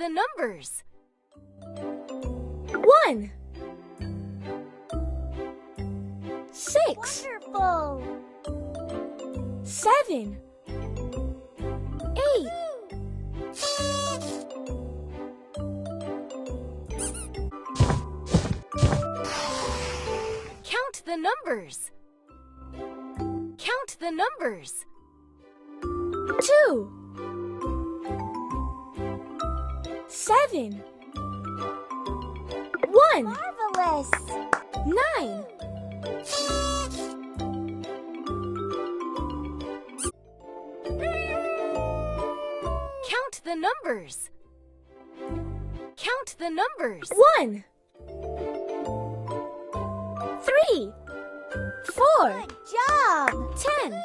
the numbers. 1 6 Wonderful! 7 8 Count the numbers. Count the numbers. 2 7 1 Marvelous! 9 Count the numbers. Count the numbers. 1 3 4 Good job! 10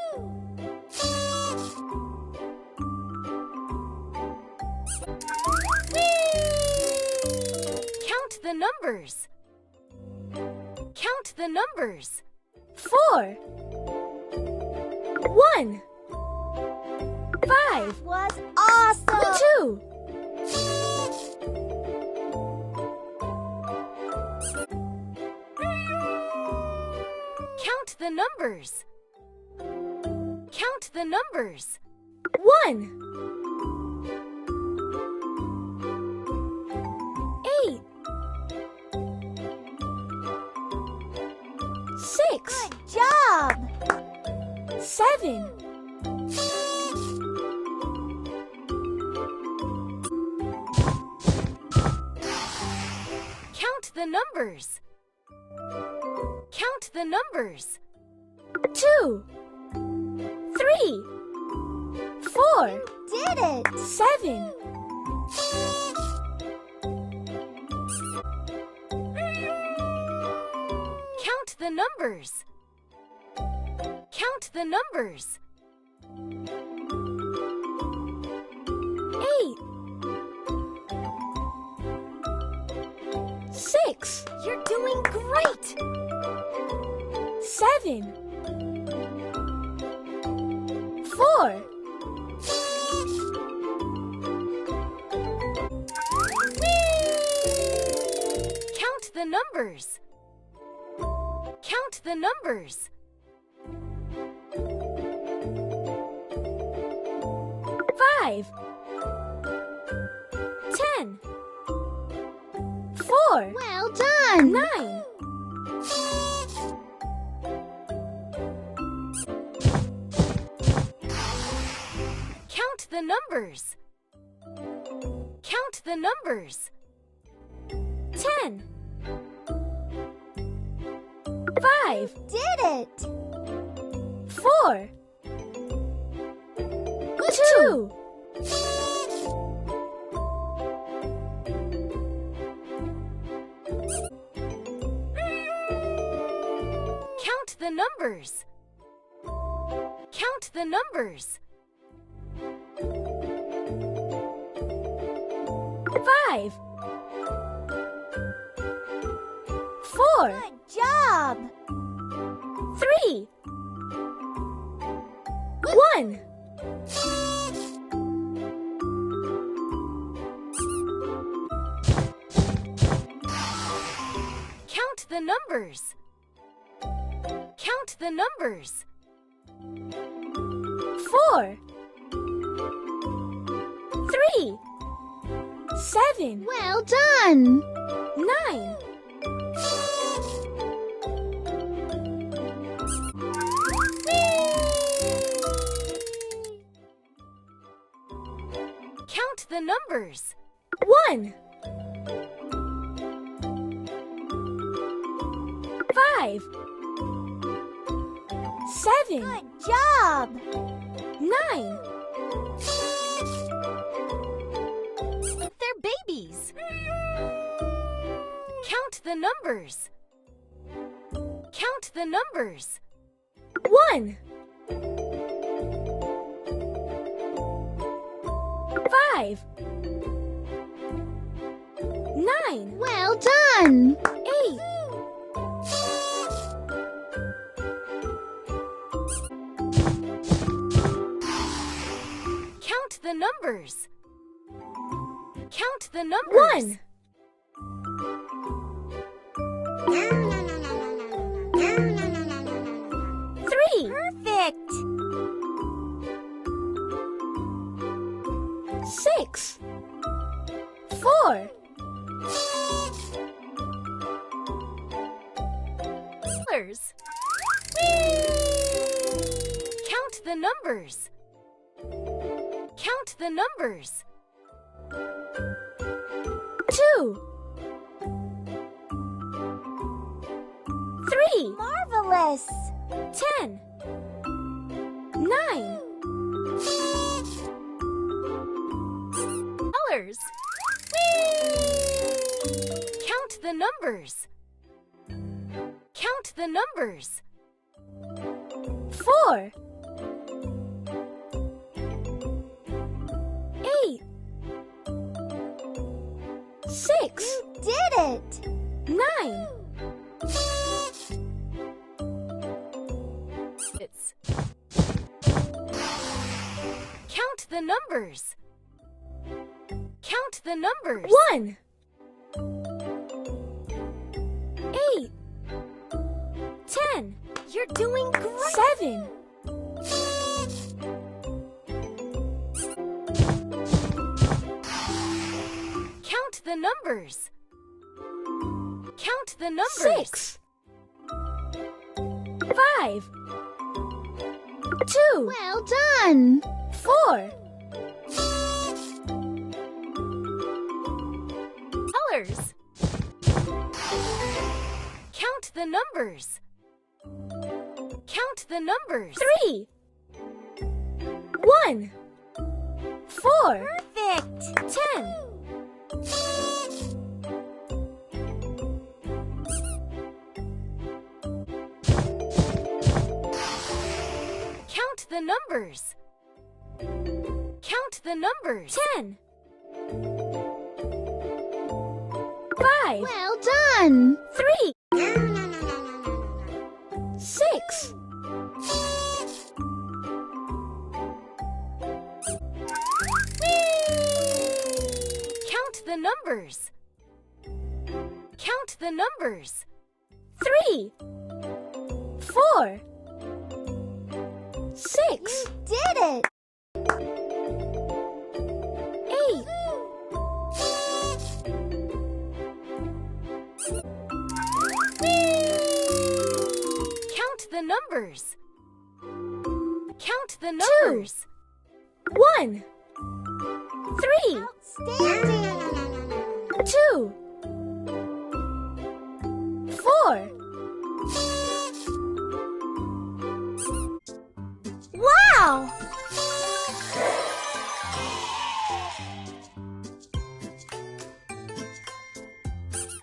Count the numbers. Count the numbers. 4 1 5 Was awesome! 2 Count the numbers. Count the numbers. 1 8 6 Good job! 7 Count the numbers. Count the numbers. 2 3 4 Did it! 7 Count the numbers. Count the numbers. 8 6 You're doing great! 7 4 Count the numbers. Count the numbers. 5 10 4 Well done! 9 Count the numbers. Count the numbers. 10 5 Did it! 4 2 Count the numbers. Count the numbers. 5 4 Good job! 3 1 Count the numbers. Count the numbers. 4 3 7 Well done! 9 Count the numbers. 1 5 7 Good job! 9 They're babies. Count the numbers. Count the numbers. 1 5 9 Well done! 8 Count the numbers. Count the numbers. 1. 3. Perfect. 6. 4. Colors. Count the numbers. Count the numbers. 2. 3. Marvelous. 10. 9. Colors. Count the numbers. Count the numbers. 4. 8. 6. You did it. 9. It's count the numbers. Count the numbers. 1. 8. 10. You're doing great. 7. 'Count the numbers. Count the numbers. 6. 5. 2. Well done. 4. Colors. Count the numbers. Count the numbers. 3. 1. 4. Perfect. 10. Count the numbers. Count the numbers. 10. 5. Well done. 3. 6. 'Count the numbers. Count the numbers. 3. 4. 6. You did it. 8. 'Count the numbers. Count the numbers. 1. 3. Outstanding. 2. 4. Wow.